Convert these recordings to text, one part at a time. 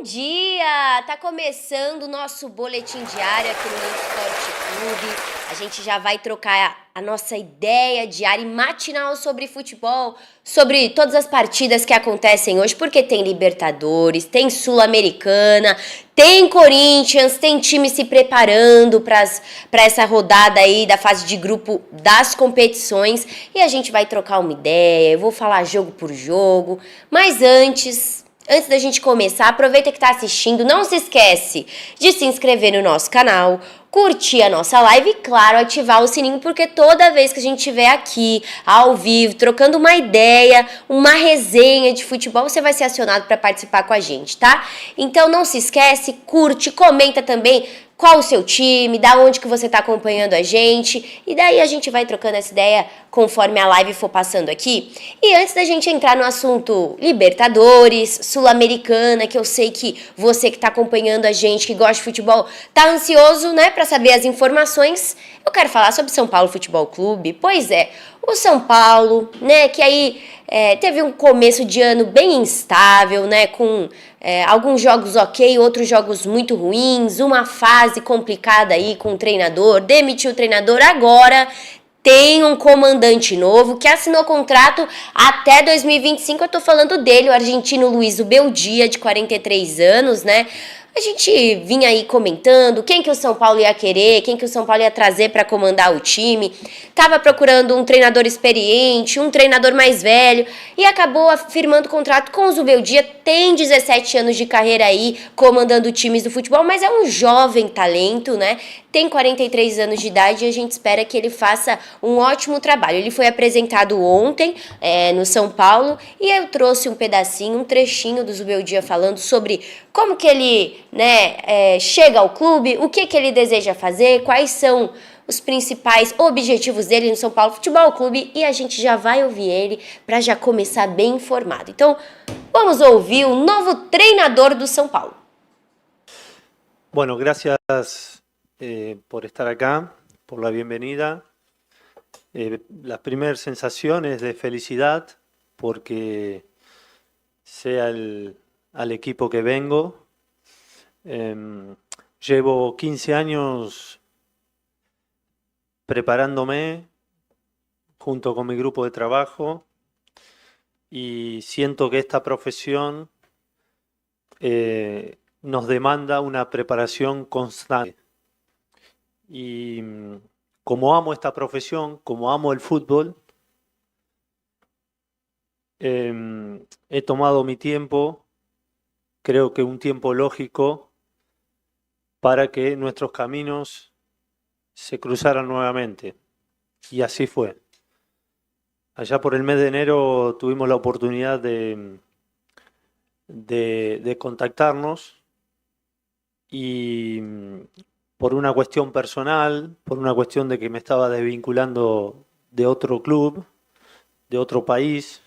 dia! Tá começando o nosso boletim diário aqui no Esporte Clube. A gente já vai trocar a nossa ideia diária e matinal sobre futebol, sobre todas as partidas que acontecem hoje, porque tem Libertadores, tem Sul-Americana, tem Corinthians, tem time se preparando para essa rodada aí da fase de grupo das competições e a gente vai trocar uma ideia, eu vou falar jogo por jogo, mas antes da gente começar, aproveita que está assistindo, não se esquece de se inscrever no nosso canal, curtir a nossa live e, claro, ativar o sininho, porque toda vez que a gente estiver aqui, ao vivo, trocando uma ideia, uma resenha de futebol, você vai ser acionado para participar com a gente, tá? Então não se esquece, curte, comenta também qual o seu time, da onde que você está acompanhando a gente, e daí a gente vai trocando essa ideia conforme a live for passando aqui. E antes da gente entrar no assunto Libertadores, Sul-Americana, que eu sei que você que está acompanhando a gente, que gosta de futebol, tá ansioso, né, para saber as informações, eu quero falar sobre São Paulo Futebol Clube. Pois é, o São Paulo, né, que aí teve um começo de ano bem instável, né, com alguns jogos ok, outros jogos muito ruins, uma fase complicada aí com o treinador, demitiu o treinador, agora tem um comandante novo que assinou contrato até 2025, eu tô falando dele, o argentino Luiz Ubeldia, de 43 anos, né? A gente vinha aí comentando quem que o São Paulo ia querer, quem que o São Paulo ia trazer para comandar o time. Tava procurando um treinador experiente, um treinador mais velho e acabou firmando contrato com o Zubeldia. Tem 17 anos de carreira aí comandando times do futebol, mas é um jovem talento, né? Tem 43 anos de idade e a gente espera que ele faça um ótimo trabalho. Ele foi apresentado ontem no São Paulo e eu trouxe um pedacinho, um trechinho do Zubeldia falando sobre como que ele chega ao clube, o que ele deseja fazer, quais são os principais objetivos dele no São Paulo Futebol Clube e a gente já vai ouvir ele para já começar bem informado. Então, vamos ouvir o novo treinador do São Paulo. Bueno, gracias por estar acá, por la bienvenida. Las primeras sensaciones de felicidad porque sea al equipo que vengo. Llevo 15 años preparándome junto con mi grupo de trabajo y siento que esta profesión nos demanda una preparación constante. Y como amo esta profesión, como amo el fútbol, he tomado mi tiempo, creo que un tiempo lógico, para que nuestros caminos se cruzaran nuevamente. Y así fue. Allá por el mes de enero tuvimos la oportunidad de contactarnos y por una cuestión personal, por una cuestión de que me estaba desvinculando de otro club, de otro país,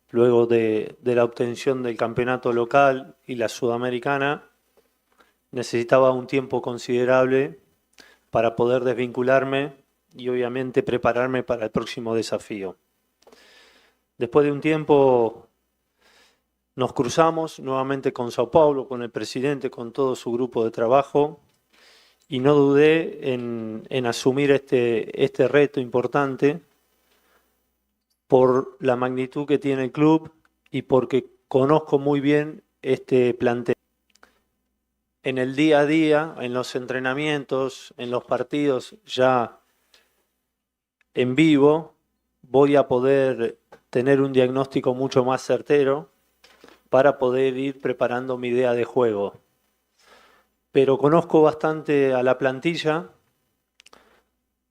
luego de la obtención del campeonato local y la sudamericana, necesitaba un tiempo considerable para poder desvincularme y obviamente prepararme para el próximo desafío. Después de un tiempo nos cruzamos nuevamente con Sao Paulo, con el presidente, con todo su grupo de trabajo, y no dudé en asumir este reto importante por la magnitud que tiene el club y porque conozco muy bien este plantel. En el día a día, en los entrenamientos, en los partidos ya en vivo, voy a poder tener un diagnóstico mucho más certero para poder ir preparando mi idea de juego. Pero conozco bastante a la plantilla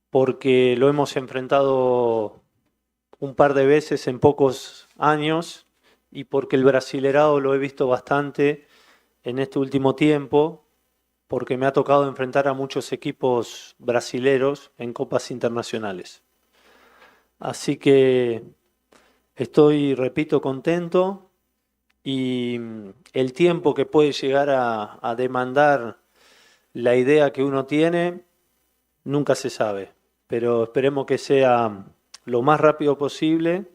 porque lo hemos enfrentado un par de veces en pocos años y porque el Brasilerado lo he visto bastante en este último tiempo, porque me ha tocado enfrentar a muchos equipos brasileros en copas internacionales. Así que estoy, repito, contento y el tiempo que puede llegar a demandar la idea que uno tiene nunca se sabe, pero esperemos que sea lo más rápido posible.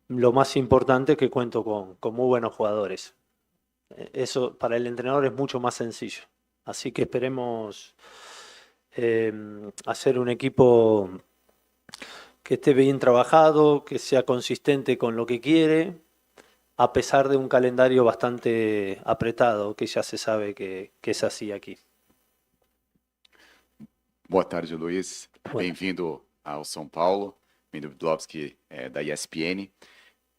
Lo más importante es que cuento con muy buenos jugadores. Eso para el entrenador es mucho más sencillo. Así que esperemos hacer un equipo que esté bien trabajado, que sea consistente con lo que quiere, a pesar de un calendario bastante apretado, que ya se sabe que es así aqui. Boa tarde, Luiz. Boa. Bem-vindo ao São Paulo. Bem-vindo, Dublovski, da ESPN.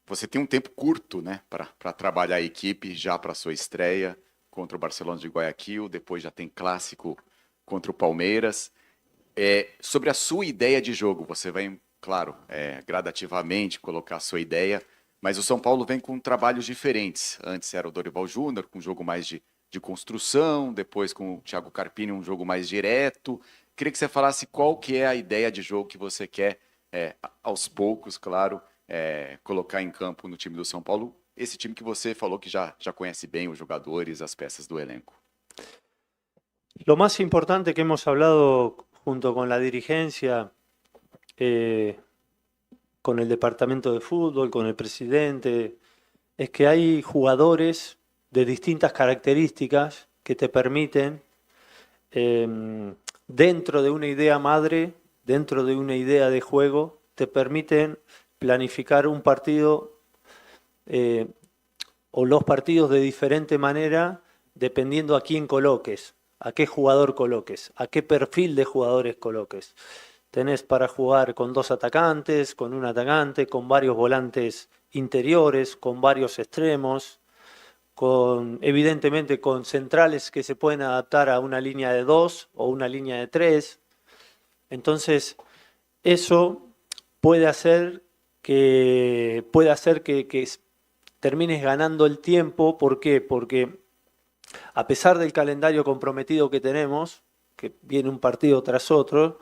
Você tem um tempo curto, né, para trabalhar a equipe já para a sua estreia contra o Barcelona de Guayaquil, depois já tem clássico contra o Palmeiras. Sobre a sua ideia de jogo, você vai, claro, gradativamente colocar a sua ideia, mas o São Paulo vem com trabalhos diferentes. Antes era o Dorival Júnior, com um jogo mais de construção, depois com o Thiago Carpini, um jogo mais direto. Queria que você falasse qual que é a ideia de jogo que você quer, aos poucos, claro, colocar em campo no time do São Paulo, esse time que você falou que já conhece bem os jogadores, as peças do elenco. Lo más importante que hemos hablado junto con la dirigencia, con el departamento de fútbol, con el presidente, es que hay jugadores de distintas características que te permiten, dentro de una idea madre, dentro de una idea de juego, te permiten planificar un partido o los partidos de diferente manera dependiendo a quién coloques, a qué jugador coloques, a qué perfil de jugadores coloques. Tenés para jugar con 2 atacantes, con un atacante, con varios volantes interiores, con varios extremos, evidentemente con centrales que se pueden adaptar a una línea de 2 o una línea de 3. Entonces, eso puede hacer que termines ganando el tiempo. ¿Por qué? Porque a pesar del calendario comprometido que tenemos, que viene un partido tras otro,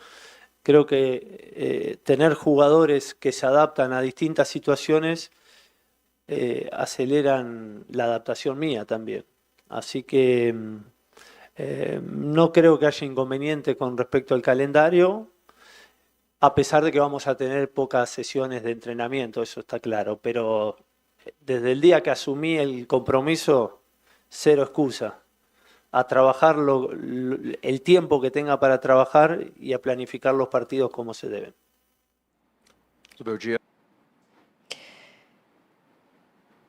creo que tener jugadores que se adaptan a distintas situaciones aceleran la adaptación mía también. Así que no creo que haya inconveniente con respecto al calendario, a pesar de que vamos a tener pocas sesiones de entrenamiento, eso está claro, pero desde el día que asumí el compromiso, cero excusa. A trabajar el tiempo que tenga para trabajar y a planificar los partidos como se deben.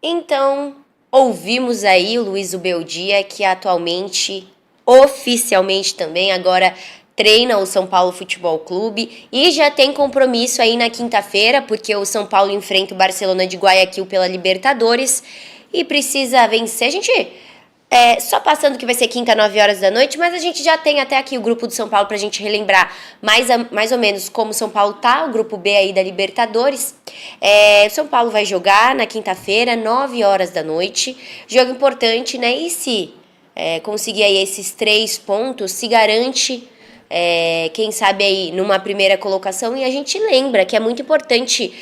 Então, ouvimos aí o Luiz Ubeldia, que atualmente, oficialmente também, agora treina o São Paulo Futebol Clube e já tem compromisso aí na quinta-feira, porque o São Paulo enfrenta o Barcelona de Guayaquil pela Libertadores e precisa vencer. A gente, só passando que vai ser quinta, 9 horas da noite, mas a gente já tem até aqui o grupo do São Paulo pra gente relembrar mais ou menos como o São Paulo tá, o grupo B aí da Libertadores. O São Paulo vai jogar na quinta-feira, 9 horas da noite, jogo importante, né? E se conseguir aí esses 3 pontos, se garante, quem sabe aí numa primeira colocação, e a gente lembra que é muito importante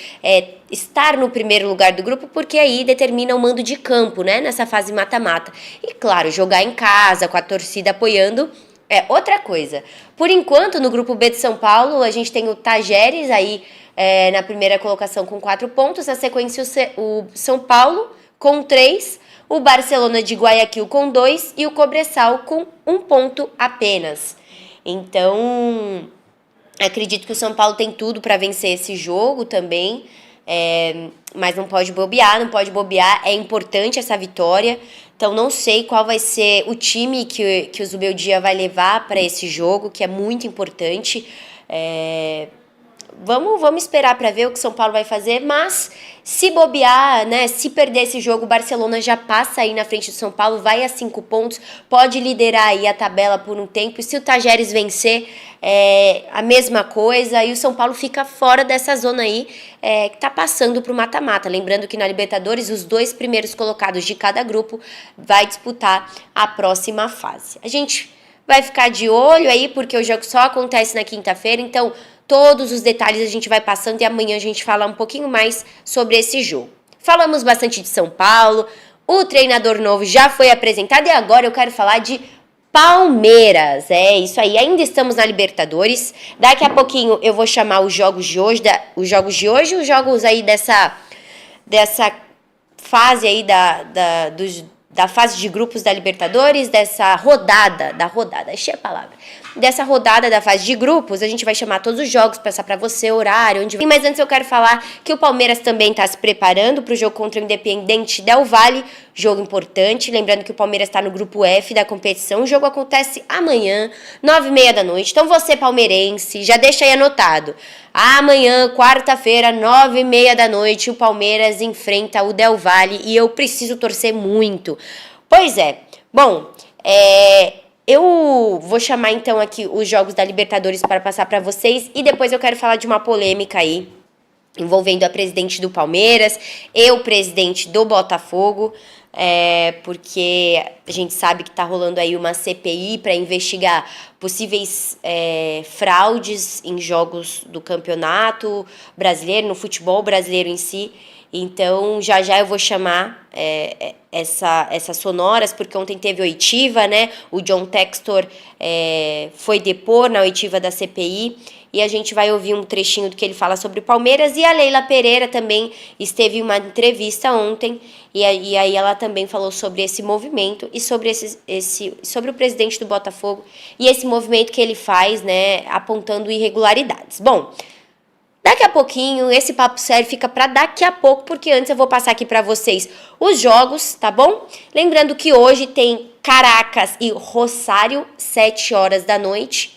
estar no primeiro lugar do grupo, porque aí determina o mando de campo, né, nessa fase mata-mata. E claro, jogar em casa, com a torcida apoiando, é outra coisa. Por enquanto, no grupo B de São Paulo, a gente tem o Tajeres aí na primeira colocação com 4 pontos, na sequência o São Paulo com 3, o Barcelona de Guayaquil com 2 e o Cobressal com 1 ponto apenas. Então, acredito que o São Paulo tem tudo para vencer esse jogo também, mas não pode bobear, é importante essa vitória. Então, não sei qual vai ser o time que o Zubeldia vai levar para esse jogo, que é muito importante. Vamos esperar para ver o que o São Paulo vai fazer, mas se bobear, né, se perder esse jogo, o Barcelona já passa aí na frente do São Paulo, vai a 5 pontos, pode liderar aí a tabela por um tempo, e se o Tajeres vencer, a mesma coisa, e o São Paulo fica fora dessa zona aí, que tá passando pro mata-mata. Lembrando que na Libertadores, os 2 primeiros colocados de cada grupo vai disputar a próxima fase. A gente vai ficar de olho aí, porque o jogo só acontece na quinta-feira, então todos os detalhes a gente vai passando e amanhã a gente fala um pouquinho mais sobre esse jogo. Falamos bastante de São Paulo, o treinador novo já foi apresentado e agora eu quero falar de Palmeiras. É isso aí, ainda estamos na Libertadores. Daqui a pouquinho eu vou chamar os jogos de hoje, os jogos aí dessa fase aí da fase de grupos da Libertadores, dessa rodada, achei a palavra, dessa rodada da fase de grupos. A gente vai chamar todos os jogos, passar pra você o horário, onde... Mas antes eu quero falar que o Palmeiras também tá se preparando pro jogo contra o Independiente Del Valle, jogo importante, lembrando que o Palmeiras tá no grupo F da competição, o jogo acontece amanhã, 9h30 da noite, então você palmeirense, já deixa aí anotado, amanhã, quarta-feira, 9h30 da noite, o Palmeiras enfrenta o Del Valle e eu preciso torcer muito. Pois é, bom, eu vou chamar então aqui os jogos da Libertadores para passar para vocês e depois eu quero falar de uma polêmica aí envolvendo a presidente do Palmeiras e o presidente do Botafogo, porque a gente sabe que tá rolando aí uma CPI para investigar possíveis fraudes em jogos do campeonato brasileiro, no futebol brasileiro em si. Então, já eu vou chamar essas sonoras, porque ontem teve oitiva, né? O John Textor foi depor na oitiva da CPI e a gente vai ouvir um trechinho do que ele fala sobre o Palmeiras. E a Leila Pereira também esteve em uma entrevista ontem e aí ela também falou sobre esse movimento e sobre sobre o presidente do Botafogo e esse movimento que ele faz, né? Apontando irregularidades. Bom, daqui a pouquinho, esse papo sério fica para daqui a pouco, porque antes eu vou passar aqui para vocês os jogos, tá bom? Lembrando que hoje tem Caracas e Rosário, 7 horas da noite.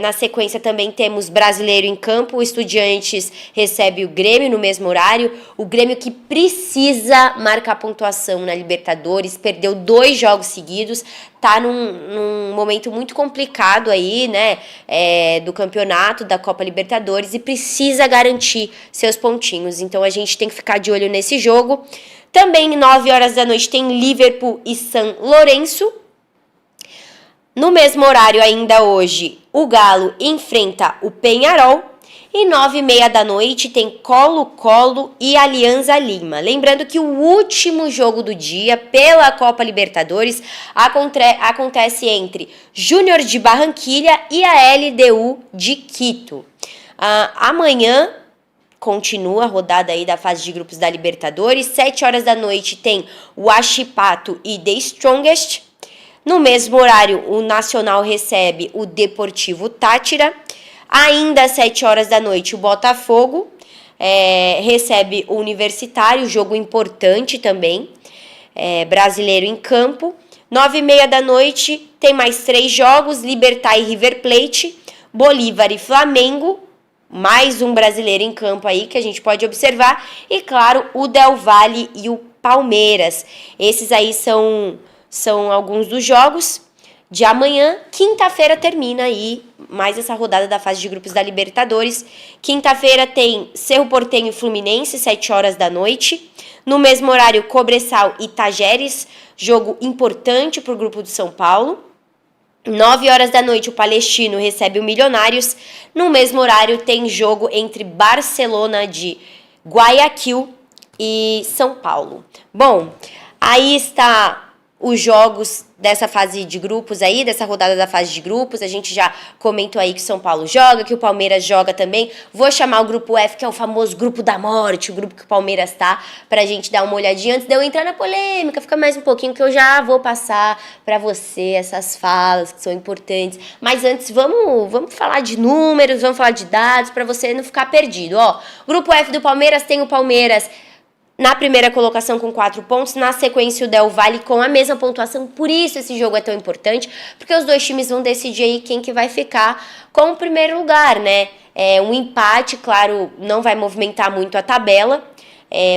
Na sequência também temos Brasileiro em campo, o Estudiantes recebe o Grêmio no mesmo horário, o Grêmio que precisa marcar pontuação na Libertadores, perdeu 2 jogos seguidos, tá num momento muito complicado aí, né, do campeonato, da Copa Libertadores e precisa garantir seus pontinhos, então a gente tem que ficar de olho nesse jogo. Também 9 horas da noite tem Liverpool e San Lourenço. No mesmo horário ainda hoje, o Galo enfrenta o Peñarol e 9h30 da noite tem Colo-Colo e Alianza Lima. Lembrando que o último jogo do dia pela Copa Libertadores acontece entre Júnior de Barranquilha e a LDU de Quito. Amanhã continua a rodada aí da fase de grupos da Libertadores. 7 horas da noite tem Huachipato e The Strongest. No mesmo horário, o Nacional recebe o Deportivo Táchira. Ainda às 7 horas da noite, o Botafogo recebe o Universitário, jogo importante também, brasileiro em campo. 9h30 da noite, tem mais 3 jogos, Libertad e River Plate, Bolívar e Flamengo, mais um brasileiro em campo aí que a gente pode observar. E claro, o Del Valle e o Palmeiras. Esses aí são alguns dos jogos de amanhã. Quinta-feira termina aí mais essa rodada da fase de grupos da Libertadores. Quinta-feira tem Cerro Porteño e Fluminense, 7 horas da noite. No mesmo horário, Cobresal e Tajeres, jogo importante para o grupo do São Paulo. 9 horas da noite, o Palestino recebe o Milionários. No mesmo horário, tem jogo entre Barcelona de Guayaquil e São Paulo. Bom, aí está os jogos dessa fase de grupos aí, dessa rodada da fase de grupos. A gente já comentou aí que o São Paulo joga, que o Palmeiras joga também. Vou chamar o grupo F, que é o famoso grupo da morte, o grupo que o Palmeiras tá, pra gente dar uma olhadinha antes de eu entrar na polêmica. Fica mais um pouquinho que eu já vou passar pra você essas falas que são importantes. Mas antes, vamos falar de números, vamos falar de dados pra você não ficar perdido. Ó, grupo F do Palmeiras tem o Palmeiras na primeira colocação com 4 pontos, na sequência o Del Valle com a mesma pontuação, por isso esse jogo é tão importante, porque os dois times vão decidir aí quem que vai ficar com o primeiro lugar, né? Um empate, claro, não vai movimentar muito a tabela,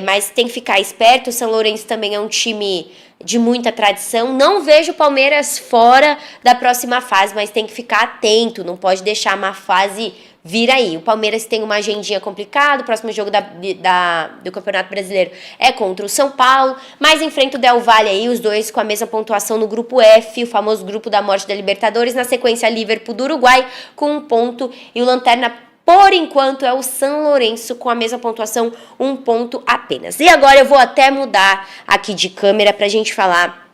mas tem que ficar esperto. O São Lourenço também é um time de muita tradição, não vejo o Palmeiras fora da próxima fase, mas tem que ficar atento, não pode deixar uma fase vir aí. O Palmeiras tem uma agendinha complicada, o próximo jogo do Campeonato Brasileiro é contra o São Paulo, mas enfrenta o Del Valle aí, os dois com a mesma pontuação no grupo F, o famoso grupo da morte da Libertadores. Na sequência, Liverpool do Uruguai com 1 ponto e o lanterna, por enquanto, é o São Lourenço com a mesma pontuação, 1 ponto apenas. E agora eu vou até mudar aqui de câmera pra gente falar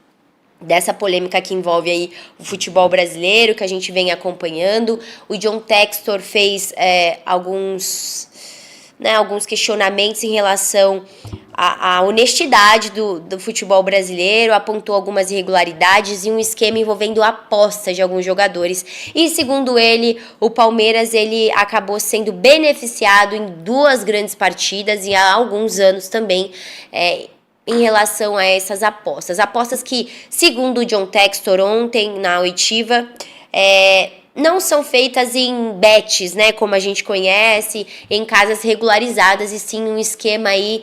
dessa polêmica que envolve aí o futebol brasileiro, que a gente vem acompanhando. O John Textor fez alguns questionamentos em relação a honestidade do futebol brasileiro, apontou algumas irregularidades e um esquema envolvendo apostas de alguns jogadores. E segundo ele, o Palmeiras ele acabou sendo beneficiado em 2 grandes partidas e há alguns anos também em relação a essas apostas. Apostas que, segundo o John Textor ontem na oitiva, não são feitas em bets, né, como a gente conhece, em casas regularizadas, e sim um esquema aí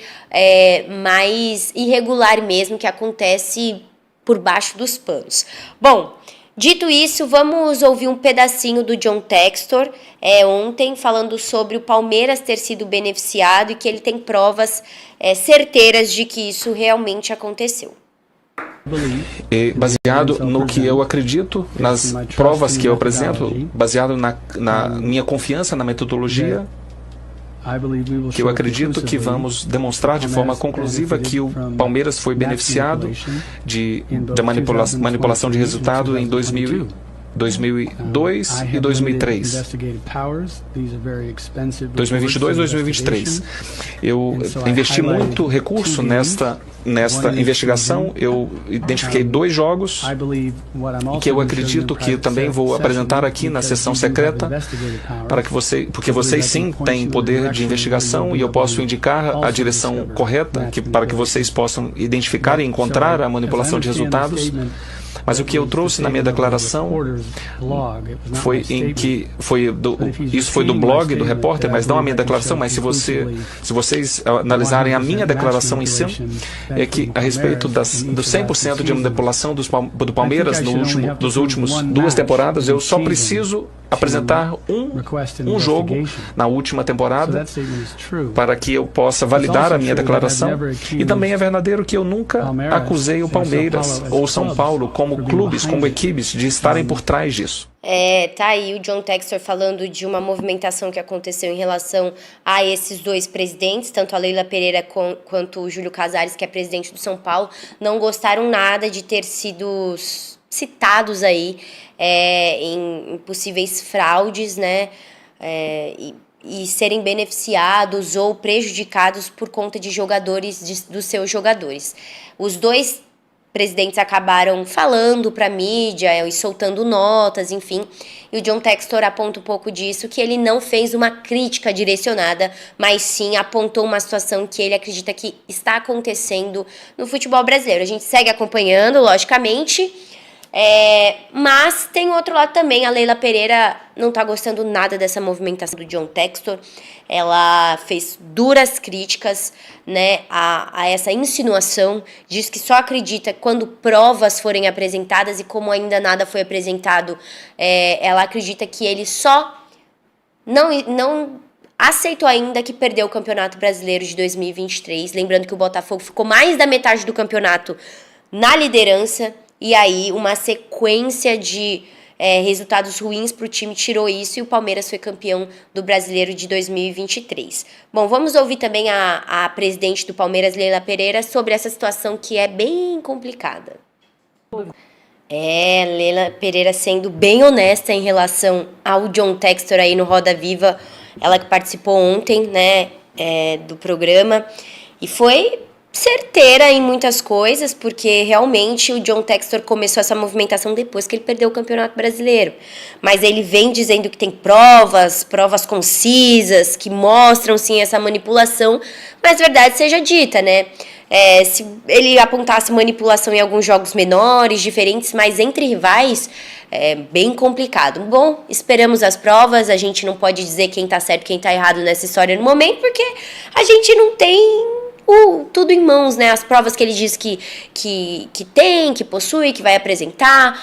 mais irregular mesmo, que acontece por baixo dos panos. Bom, dito isso, vamos ouvir um pedacinho do John Textor ontem, falando sobre o Palmeiras ter sido beneficiado e que ele tem provas certeiras de que isso realmente aconteceu. Baseado no que eu acredito, nas provas que eu apresento, baseado na minha confiança na metodologia, que eu acredito que vamos demonstrar de forma conclusiva que o Palmeiras foi beneficiado da manipulação de resultado em 2002 e 2003. 2022 e 2023. Eu investi muito recurso nesta investigação. Eu identifiquei 2 jogos e que eu acredito que também vou apresentar aqui na sessão secreta porque vocês sim têm poder de investigação e eu posso indicar a direção correta para que vocês possam identificar e encontrar a manipulação de resultados. Mas o que eu trouxe na minha declaração foi isso foi do blog do repórter, mas não a minha declaração. Mas se vocês analisarem a minha declaração em si, é que a respeito do 100% de manipulação do Palmeiras dos últimos 2 temporadas, eu só preciso apresentar um jogo na última temporada para que eu possa validar a minha declaração. E também é verdadeiro que eu nunca acusei o Palmeiras ou São Paulo como clubes, como equipes, de estarem por trás disso. Tá aí o John Textor falando de uma movimentação que aconteceu em relação a esses 2 presidentes, tanto a Leila Pereira quanto o Júlio Casares, que é presidente do São Paulo, não gostaram nada de ter sido citados aí em possíveis fraudes, né, e serem beneficiados ou prejudicados por conta de jogadores, dos seus jogadores. Os 2 presidentes acabaram falando para a mídia e soltando notas, enfim. E o John Textor aponta um pouco disso, que ele não fez uma crítica direcionada, mas sim apontou uma situação que ele acredita que está acontecendo no futebol brasileiro. A gente segue acompanhando, logicamente, mas tem outro lado também. A Leila Pereira não está gostando nada dessa movimentação do John Textor. Ela fez duras críticas, né, a essa insinuação. Diz que só acredita quando provas forem apresentadas, e como ainda nada foi apresentado, ela acredita que ele só não aceitou ainda que perdeu o Campeonato Brasileiro de 2023. Lembrando que o Botafogo ficou mais da metade do campeonato na liderança. E aí, uma sequência de resultados ruins para o time tirou isso, e o Palmeiras foi campeão do Brasileiro de 2023. Bom, vamos ouvir também a presidente do Palmeiras, Leila Pereira, sobre essa situação que é bem complicada. Leila Pereira sendo bem honesta em relação ao John Textor aí no Roda Viva, ela que participou ontem, né, do programa, e foi certeira em muitas coisas, porque realmente o John Textor começou essa movimentação depois que ele perdeu o Campeonato Brasileiro. Mas ele vem dizendo que tem provas concisas, que mostram sim essa manipulação, mas verdade seja dita, né? Se ele apontasse manipulação em alguns jogos menores, diferentes, mas entre rivais, é bem complicado. Bom, esperamos as provas. A gente não pode dizer quem tá certo e quem tá errado nessa história no momento, porque a gente não tem tudo em mãos, né? As provas que ele diz que tem, que possui, que vai apresentar,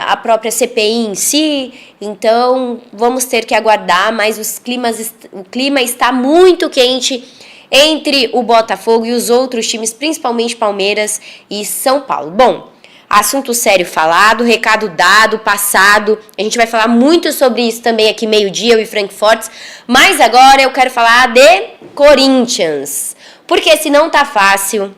a própria CPI em si. Então, vamos ter que aguardar, mas o clima está muito quente entre o Botafogo e os outros times, principalmente Palmeiras e São Paulo. Bom, assunto sério falado, recado dado, passado. A gente vai falar muito sobre isso também aqui meio-dia, eu e Frank Fortes. Mas agora eu quero falar de Corinthians. Porque se não tá fácil,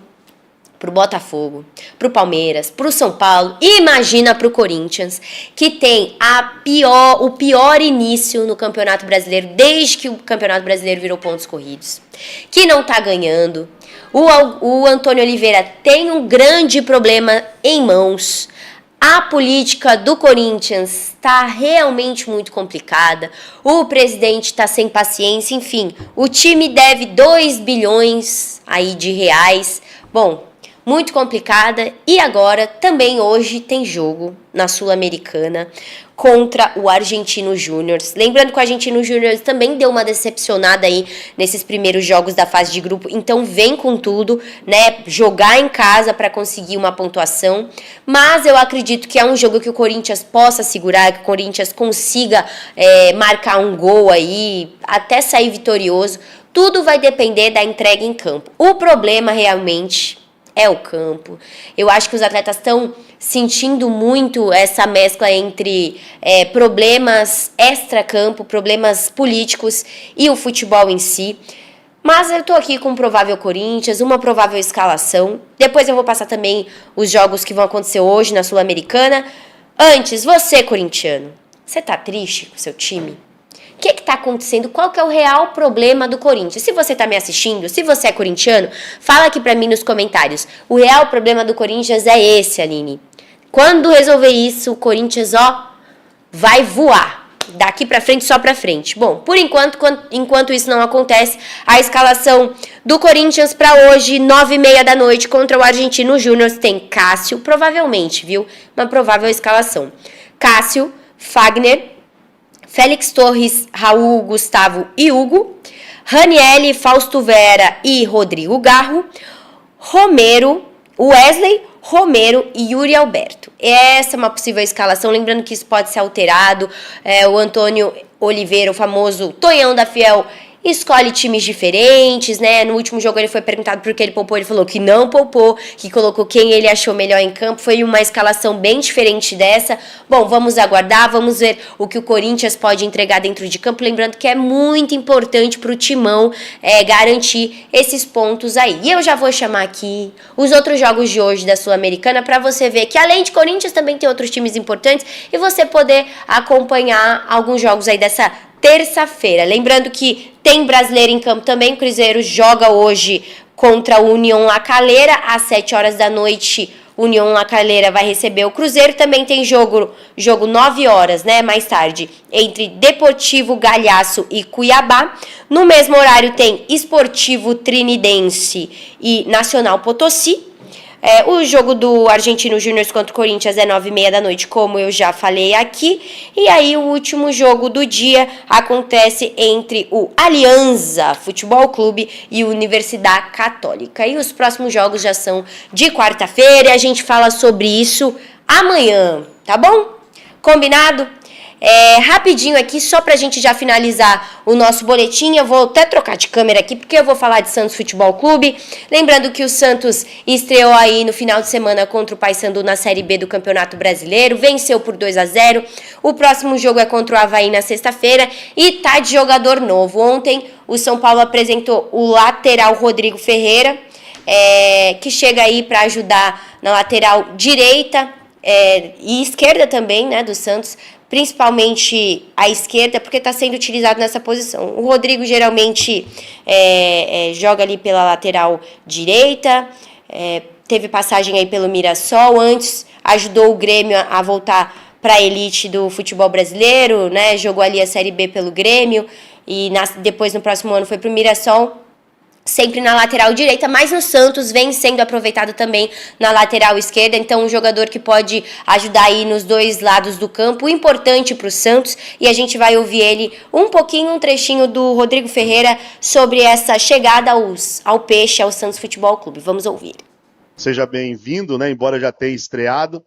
pro Botafogo, pro Palmeiras, pro São Paulo, e imagina pro Corinthians, que tem o pior início no Campeonato Brasileiro, desde que o Campeonato Brasileiro virou pontos corridos, que não tá ganhando. O Antônio Oliveira tem um grande problema em mãos. A política do Corinthians está realmente muito complicada. O presidente está sem paciência. Enfim, o time deve 2 bilhões aí de reais. Bom, muito complicada. E agora, também hoje, tem jogo na Sul-Americana contra o Argentino Júnior. Lembrando que o Argentino Júnior também deu uma decepcionada aí nesses primeiros jogos da fase de grupo, então vem com tudo, né, jogar em casa para conseguir uma pontuação, mas eu acredito que é um jogo que o Corinthians possa segurar, que o Corinthians consiga marcar um gol aí, até sair vitorioso. Tudo vai depender da entrega em campo. O problema realmente é o campo. Eu acho que os atletas estão sentindo muito essa mescla entre problemas extra-campo, problemas políticos e o futebol em si. Mas eu tô aqui com um provável Corinthians, uma provável escalação. Depois eu vou passar também os jogos que vão acontecer hoje na Sul-Americana. Antes, você, corintiano, você tá triste com o seu time? O que está acontecendo? Qual que é o real problema do Corinthians? Se você está me assistindo, se você é corintiano, fala aqui para mim nos comentários. O real problema do Corinthians é esse, Aline. Quando resolver isso, o Corinthians, vai voar. Daqui para frente, só para frente. Bom, por enquanto isso não acontece, a escalação do Corinthians para hoje, 9h30 da noite, contra o Argentino Júnior, tem Cássio, provavelmente, viu? Uma provável escalação. Cássio, Fagner, Félix Torres, Raul, Gustavo e Hugo, Ranielli, Fausto Vera e Rodrigo Garro, Romero, Wesley, Romero e Yuri Alberto. Essa é uma possível escalação, lembrando que isso pode ser alterado. O Antônio Oliveira, o famoso Tonhão da Fiel, escolhe times diferentes, né? No último jogo ele foi perguntado por que ele poupou, ele falou que não poupou, que colocou quem ele achou melhor em campo. Foi uma escalação bem diferente dessa. Bom, vamos aguardar, vamos ver o que o Corinthians pode entregar dentro de campo. Lembrando que é muito importante para o Timão garantir esses pontos aí. E eu já vou chamar aqui os outros jogos de hoje da Sul-Americana para você ver que além de Corinthians também tem outros times importantes e você poder acompanhar alguns jogos aí dessa terça-feira. Lembrando que tem brasileiro em campo também. O Cruzeiro joga hoje contra o União La Calera às 7 horas da noite. União La Calera vai receber o Cruzeiro. Também tem jogo 9 horas, né, mais tarde, entre Deportivo Galhaço e Cuiabá. No mesmo horário tem Esportivo Trinidense e Nacional Potosí. O jogo do Argentino Júnior contra o Corinthians é 9h30 da noite, como eu já falei aqui. E aí o último jogo do dia acontece entre o Alianza Futebol Clube e a Universidade Católica. E os próximos jogos já são de quarta-feira e a gente fala sobre isso amanhã, tá bom? Combinado? Rapidinho aqui, só pra gente já finalizar o nosso boletim, eu vou até trocar de câmera aqui, porque eu vou falar de Santos Futebol Clube. Lembrando que o Santos estreou aí no final de semana contra o Paysandu na Série B do Campeonato Brasileiro, venceu por 2-0. O próximo jogo é contra o Avaí na sexta-feira e tá de jogador novo. Ontem o São Paulo apresentou o lateral Rodrigo Ferreira, que chega aí para ajudar na lateral direita e esquerda também, né, do Santos, principalmente a esquerda, porque está sendo utilizado nessa posição. O Rodrigo geralmente joga ali pela lateral direita, teve passagem aí pelo Mirassol, antes ajudou o Grêmio a voltar para a elite do futebol brasileiro, né? Jogou ali a Série B pelo Grêmio e depois no próximo ano foi para o Mirassol, sempre na lateral direita, mas no Santos vem sendo aproveitado também na lateral esquerda, então um jogador que pode ajudar aí nos dois lados do campo, importante para o Santos, e a gente vai ouvir ele um trechinho do Rodrigo Ferreira sobre essa chegada ao Peixe, ao Santos Futebol Clube. Vamos ouvir. Seja bem-vindo, né? Embora já tenha estreado.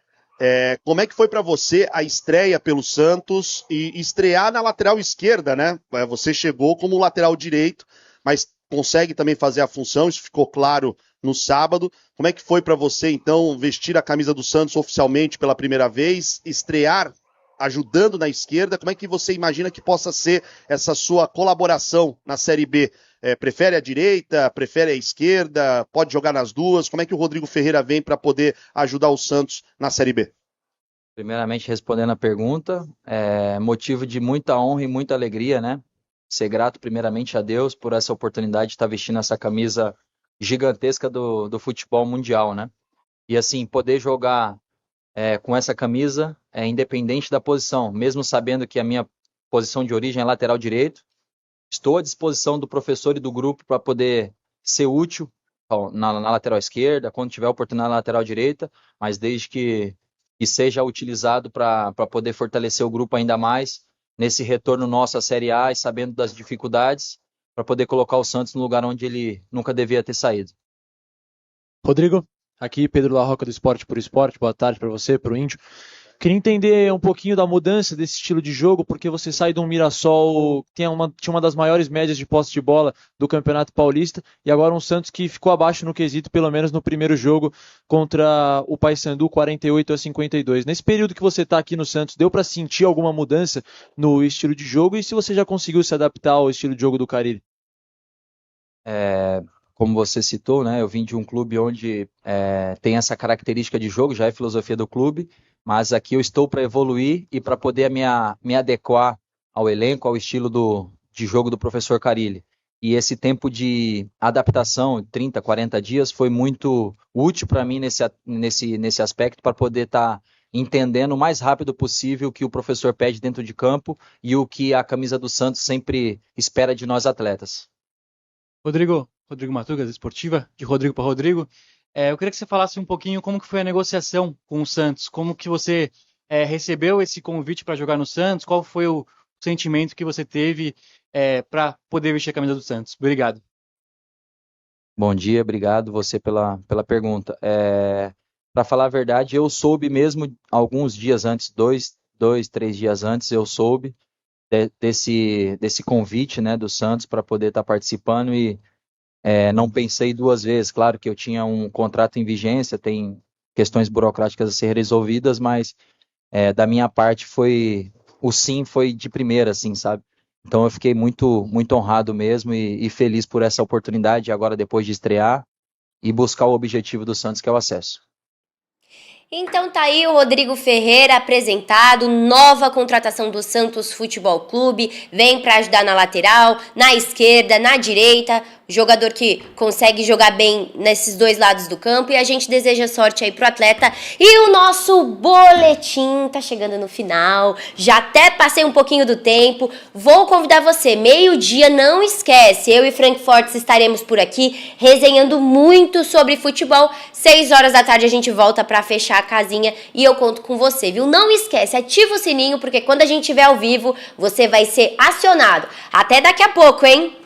Como é que foi para você a estreia pelo Santos e estrear na lateral esquerda, né? Você chegou como lateral direito, mas consegue também fazer a função, isso ficou claro no sábado. Como é que foi para você, então, vestir a camisa do Santos oficialmente pela primeira vez, estrear ajudando na esquerda? Como é que você imagina que possa ser essa sua colaboração na Série B prefere a direita, prefere a esquerda, pode jogar nas duas? Como é que o Rodrigo Ferreira vem para poder ajudar o Santos na Série B? Primeiramente, respondendo a pergunta, motivo de muita honra e muita alegria, né? Ser grato primeiramente a Deus por essa oportunidade de estar vestindo essa camisa gigantesca do futebol mundial, né? E assim, poder jogar com essa camisa, independente da posição, mesmo sabendo que a minha posição de origem é lateral direito, estou à disposição do professor e do grupo para poder ser útil na lateral esquerda, quando tiver oportunidade na lateral direita, mas desde que seja utilizado para poder fortalecer o grupo ainda mais nesse retorno nosso à Série A e sabendo das dificuldades, para poder colocar o Santos no lugar onde ele nunca devia ter saído. Rodrigo, aqui Pedro Larroca do Esporte por Esporte, boa tarde para você, para o Índio. Queria entender um pouquinho da mudança desse estilo de jogo, porque você sai de um Mirassol que tinha uma das maiores médias de posse de bola do Campeonato Paulista, e agora um Santos que ficou abaixo no quesito, pelo menos no primeiro jogo, contra o Paysandu, 48-52. Nesse período que você está aqui no Santos, deu para sentir alguma mudança no estilo de jogo, e se você já conseguiu se adaptar ao estilo de jogo do Carille? Como você citou, né, eu vim de um clube onde tem essa característica de jogo, já é filosofia do clube, mas aqui eu estou para evoluir e para poder me adequar ao elenco, ao estilo de jogo do professor Carille. E esse tempo de adaptação, 30, 40 dias, foi muito útil para mim nesse aspecto, para poder estar entendendo o mais rápido possível o que o professor pede dentro de campo e o que a camisa do Santos sempre espera de nós atletas. Rodrigo Matugas, Esportiva, de Rodrigo para Rodrigo. Eu queria que você falasse um pouquinho como que foi a negociação com o Santos, como que você recebeu esse convite para jogar no Santos, qual foi o sentimento que você teve para poder vestir a camisa do Santos. Obrigado. Bom dia, obrigado você pela pergunta. Para falar a verdade, eu soube mesmo alguns dias antes, 3 dias antes, eu soube desse convite, né, do Santos para poder estar participando e não pensei duas vezes. Claro que eu tinha um contrato em vigência, tem questões burocráticas a ser resolvidas, mas da minha parte o sim foi de primeira, assim, sabe? Então eu fiquei muito, muito honrado mesmo e feliz por essa oportunidade agora depois de estrear e buscar o objetivo do Santos, que é o acesso. Então tá aí o Rodrigo Ferreira apresentado, nova contratação do Santos Futebol Clube, vem para ajudar na lateral, na esquerda, na direita, jogador que consegue jogar bem nesses dois lados do campo, e a gente deseja sorte aí pro atleta. E o nosso boletim tá chegando no final, já até passei um pouquinho do tempo, vou convidar você, 12:00, não esquece, eu e Frank Fortes estaremos por aqui resenhando muito sobre futebol. 6 da tarde a gente volta pra fechar a casinha e eu conto com você, viu? Não esquece, ativa o sininho, porque quando a gente estiver ao vivo, você vai ser acionado. Até daqui a pouco, hein?